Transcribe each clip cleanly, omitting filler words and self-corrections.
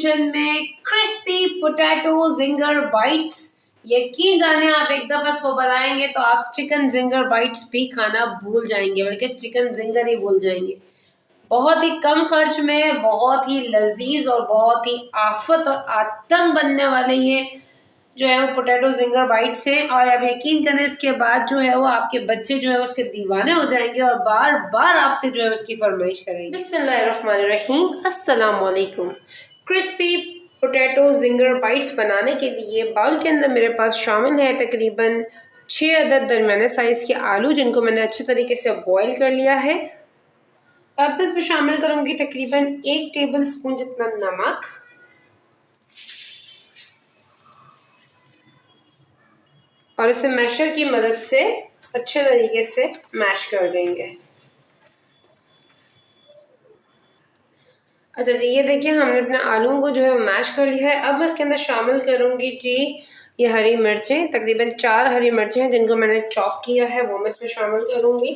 Kitchen में crispy potato ginger bytes. यकीन जाने आप एक दफा इसको बनाएंगे तो आप चिकन जिंगर बाइट्स भी खाना भूल जाएंगे, बल्कि चिकन जिंगर ही भूल जाएंगे। बहुत ही कम खर्च में बहुत ही लजीज और बहुत ही आफत और आतंक बनने वाले ये जो है वो पोटैटो जिंगर बाइट्स हैं। और आप यकीन करें इसके बाद जो है वो आपके बच्चे जो है उसके दीवाने हो जाएंगे और बार बार आपसे जो है उसकी फरमाइश करेंगे। बिस्मिल्लाहिर्रहमानिर्रहीम, अस्सलाम वालेकुम। क्रिस्पी पोटैटो जिंगर बाइट्स बनाने के लिए बाउल के अंदर मेरे पास शामिल है तकरीबन 6 अदद दरमियाने साइज के आलू, जिनको मैंने अच्छे तरीके से बॉईल कर लिया है। अब इसमें शामिल करूंगी तकरीबन 1 टेबल स्पून जितना नमक, और इसे मैशर की मदद से अच्छे तरीके से मैश कर देंगे। अच्छा जी, ये देखिए हमने अपने आलू को जो है मैश कर लिया है। अब मैं इसके अंदर शामिल करूंगी जी ये हरी मिर्चें, तकरीबन 4 हरी मिर्चें हैं जिनको मैंने चॉप किया है, वो मैं इसमें शामिल करूंगी।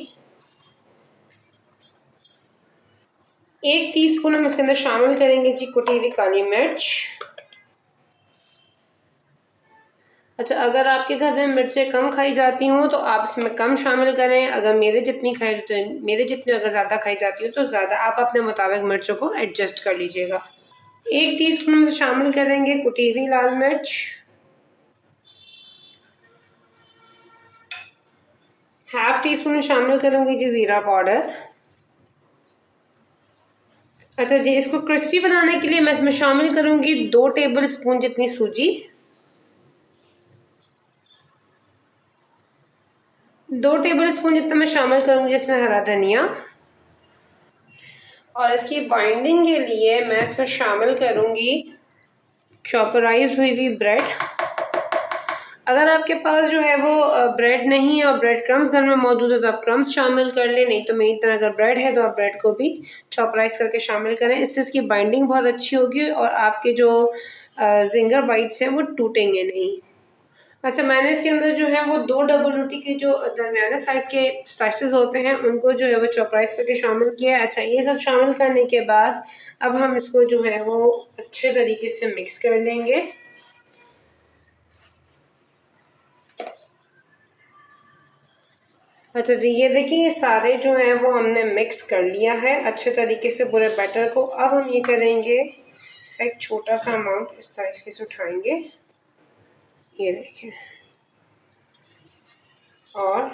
1 टीस्पून हम इसके अंदर शामिल करेंगे जी कुटी हुई काली मिर्च। अच्छा, अगर आपके घर में मिर्चें कम खाई जाती हों तो आप इसमें कम शामिल करें। अगर मेरे जितनी अगर ज़्यादा खाई जाती हो तो ज़्यादा, आप अपने मुताबिक मिर्चों को एडजस्ट कर लीजिएगा। 1 टीस्पून में शामिल करेंगे कुटी हुई लाल मिर्च। हाफ टी स्पून शामिल करूंगी जी ज़ीरा पाउडर। अच्छा जी, इसको क्रिस्पी बनाने के लिए मैं इसमें शामिल करूंगी 2 टेबल स्पून जितनी सूजी, 2 टेबल स्पून जितना मैं शामिल करूंगी इसमें हरा धनिया, और इसकी बाइंडिंग के लिए मैं इसमें शामिल करूंगी चॉपराइज्ड हुई ब्रेड। अगर आपके पास जो है वो ब्रेड नहीं है और ब्रेड क्रम्स घर में मौजूद है तो आप क्रम्स शामिल कर लें, नहीं तो मेरी तरह अगर ब्रेड है तो आप ब्रेड को भी चॉपराइज करके शामिल करें। इससे इसकी बाइंडिंग बहुत अच्छी होगी और आपके जो जिंगर बाइट्स हैं वो टूटेंगे नहीं। अच्छा, मैंने इसके अंदर जो है वो 2 डबल रोटी के जो दरमियाने साइज के स्लाइसेस होते हैं उनको जो है वो चॉपराइज करके शामिल किया है। अच्छा, ये सब शामिल करने के बाद अब हम इसको जो है वो अच्छे तरीके से मिक्स कर लेंगे। अच्छा जी, ये देखिए ये सारे जो हैं वो हमने मिक्स कर लिया है अच्छे तरीके से पूरे बैटर को। अब हम ये करेंगे, इसका एक छोटा सा अमाउंट इस तरीके से उठाएंगे, ये देखें, और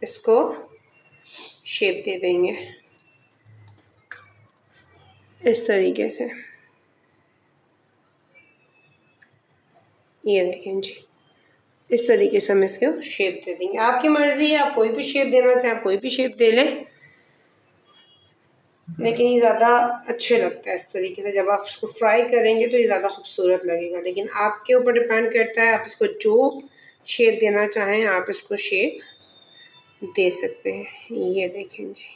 इसको शेप दे देंगे इस तरीके से। ये देखें जी, इस तरीके से हम इसको शेप दे देंगे। आपकी मर्जी है, आप कोई भी शेप देना चाहें आप कोई भी शेप दे लें, लेकिन ये ज़्यादा अच्छे लगता है इस तरीके से। जब आप इसको फ्राई करेंगे तो ये ज़्यादा खूबसूरत लगेगा, लेकिन आपके ऊपर डिपेंड करता है, आप इसको जो शेप देना चाहें आप इसको शेप दे सकते हैं। ये देखें जी,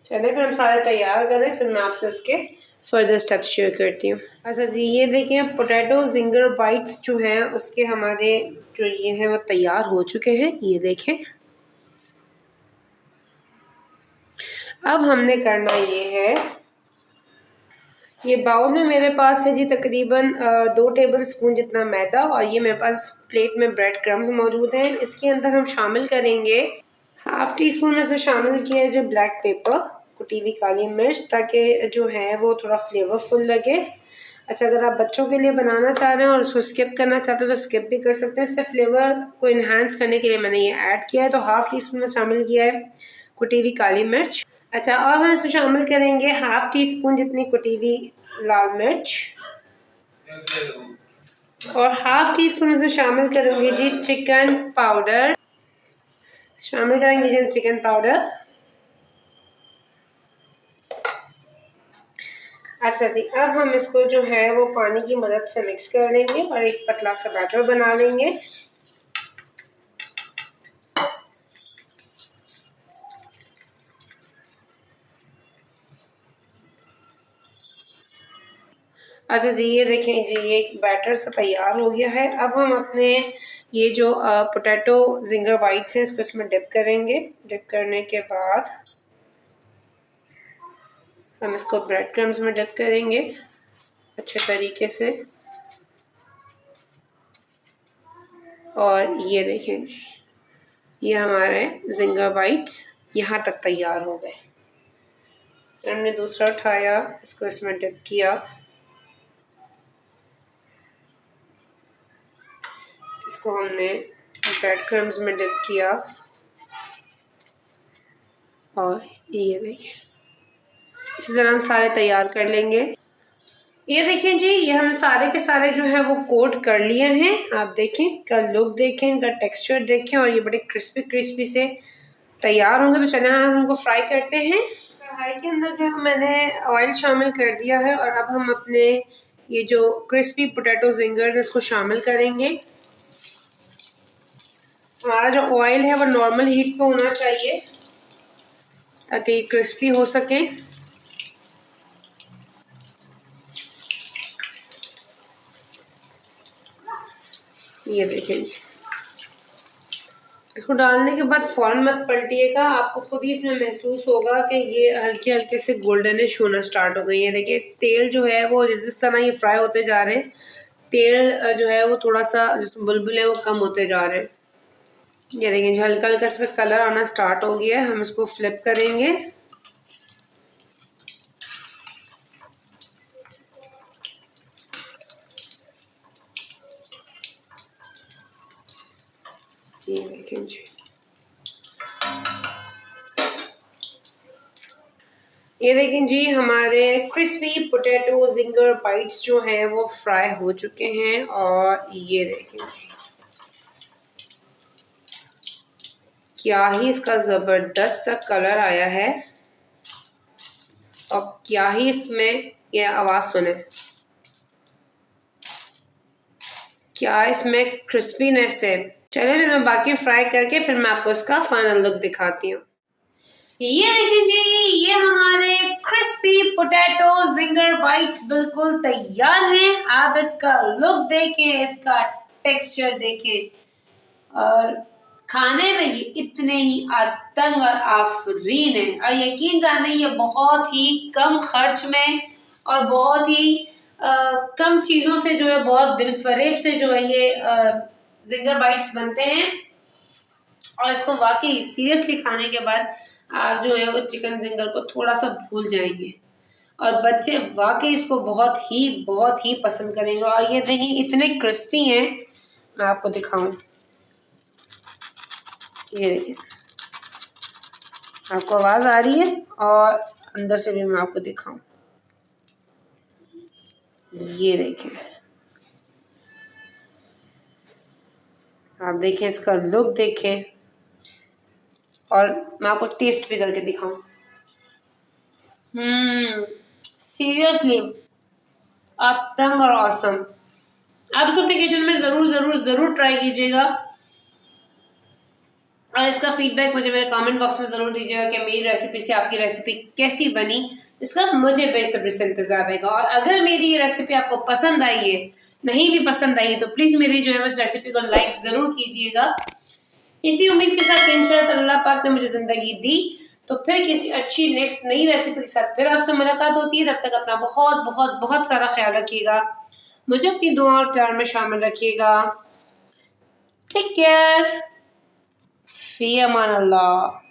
चलिए फिर हम सारे तैयार करें, फिर मैं आपसे इसके फर्दर स्टेप्स शेयर करती हूँ। अच्छा जी, ये देखें पोटैटो जिंगर बाइट्स जो हैं उसके हमारे जो ये हैं वो तैयार हो चुके हैं। ये देखें, अब हमने करना ये है, ये बाउल में मेरे पास है जी तकरीबन 2 टेबल स्पून जितना मैदा, और ये मेरे पास प्लेट में ब्रेड क्रम्स मौजूद हैं। इसके अंदर हम शामिल करेंगे हाफ टी स्पून में इसमें शामिल किया है जो ब्लैक पेपर, कुटी हुई काली मिर्च, ताकि जो है वो थोड़ा फ्लेवरफुल लगे। अच्छा, अगर आप बच्चों के लिए बनाना चाह रहे हैं और उसको स्किप करना चाहते हो तो स्किप भी कर सकते हैं। इससे फ्लेवर को इन्हांस करने के लिए मैंने ये ऐड किया है। तो हाफ टी स्पून में शामिल किया है कुटी हुई काली मिर्च। अच्छा, और हम इसमें शामिल करेंगे हाफ टी स्पून जितनी कुटी हुई लाल मिर्च, और हाफ टी स्पून इसमें शामिल करूंगी जी चिकन पाउडर, शामिल करेंगे जी चिकन पाउडर। अच्छा जी, अब हम इसको जो है वो पानी की मदद से मिक्स कर लेंगे और एक पतला सा बैटर बना लेंगे। अच्छा जी, ये देखें जी, ये बैटर सा तैयार हो गया है। अब हम अपने ये जो पोटैटो जिंगर बाइट्स हैं इसको इसमें डिप करेंगे। डिप करने के बाद हम इसको ब्रेड क्रम्स में डिप करेंगे अच्छे तरीके से। और ये देखें जी, ये हमारे जिंगर बाइट्स यहाँ तक तैयार हो गए। हमने दूसरा उठाया, इसको इसमें डिप किया, इसको हमने ब्रेड क्रम्स में डिप किया और ये देखें इसी तरह हम सारे तैयार कर लेंगे। ये देखें जी, ये हम सारे के सारे जो है वो कोट कर लिए हैं। आप देखें, इनका लुक देखें, इनका टेक्सचर देखें और ये बड़े क्रिस्पी क्रिस्पी से तैयार होंगे। तो चलिए हम इनको फ्राई करते हैं। कढ़ाई के अंदर जो है मैंने ऑयल शामिल कर दिया है और अब हम अपने ये जो क्रिस्पी पोटैटो जिंगर्स है इसको शामिल करेंगे। हमारा जो ऑयल है वो नॉर्मल हीट पे होना चाहिए ताकि ये क्रिस्पी हो सके। ये देखें, इसको डालने के बाद फ़ौरन मत पलटिएगा, आपको खुद ही इसमें महसूस होगा कि ये हल्के हल्के से गोल्डनिश होना स्टार्ट हो गई है। देखिए तेल जो है वो जिस तरह ये फ्राई होते जा रहे हैं, तेल जो है वो थोड़ा सा बुलबुले वो कम होते जा रहे हैं। ये देखिए हल्का हल्का इस पर कलर आना स्टार्ट हो गया है। हम इसको फ्लिप करेंगे। ये देखें जी, ये देखें जी, हमारे क्रिस्पी पोटैटो जिंगर बाइट्स जो हैं वो फ्राई हो चुके हैं। और ये देखें क्या ही इसका ज़बरदस्त सा कलर आया है और क्या ही इसमें ये आवाज़ सुने, क्या इसमें क्रिस्पीनेस है। चलिए मैं बाकी फ्राई करके फिर मैं आपको इसका फाइनल लुक दिखाती हूँ। ये देखें जी, ये हमारे क्रिस्पी पोटैटो जिंगर बाइट्स बिल्कुल तैयार हैं। आप इसका लुक देखें, इसका टेक्सचर देखें और खाने में ये इतने ही अतंग और आफरीन है। और यकीन जाने ये बहुत ही कम खर्च में और बहुत ही कम चीज़ों से जो है बहुत दिलफरेब से जो है ये जिंगर बाइट्स बनते हैं। और इसको वाकई सीरियसली खाने के बाद आप जो है वो चिकन जिंगर को थोड़ा सा भूल जाएंगे और बच्चे वाकई इसको बहुत ही पसंद करेंगे। और ये देखिए इतने क्रिस्पी हैं, मैं आपको दिखाऊं। ये देखिए, आपको आवाज़ आ रही है और अंदर से भी मैं आपको दिखाऊं। ये देखें, आप देखें इसका लुक देखें और मैं आपको टेस्ट भी करके दिखाऊं। सीरियसली अतंग और ऑसम। आप इस एप्लीकेशन में ज़रूर ट्राई कीजिएगा और इसका फीडबैक मुझे मेरे कमेंट बॉक्स में ज़रूर दीजिएगा कि मेरी रेसिपी से आपकी रेसिपी कैसी बनी। इसका मुझे बेसब्री से इंतज़ार रहेगा। और अगर मेरी ये रेसिपी आपको पसंद आई है, नहीं भी पसंद आई है, तो प्लीज़ मेरी जो है उस रेसिपी को लाइक ज़रूर कीजिएगा। इसी उम्मीद के साथ इंशाअल्लाह अल्लाह पाक ने मुझे ज़िंदगी दी तो फिर किसी अच्छी नेक्स्ट नई रेसिपी के साथ फिर आपसे मुलाकात होती है। तब तक अपना बहुत सारा ख्याल रखिएगा, मुझे अपनी दुआ और प्यार में शामिल रखिएगा। टेक केयर, फ़ी अमान अल्लाह।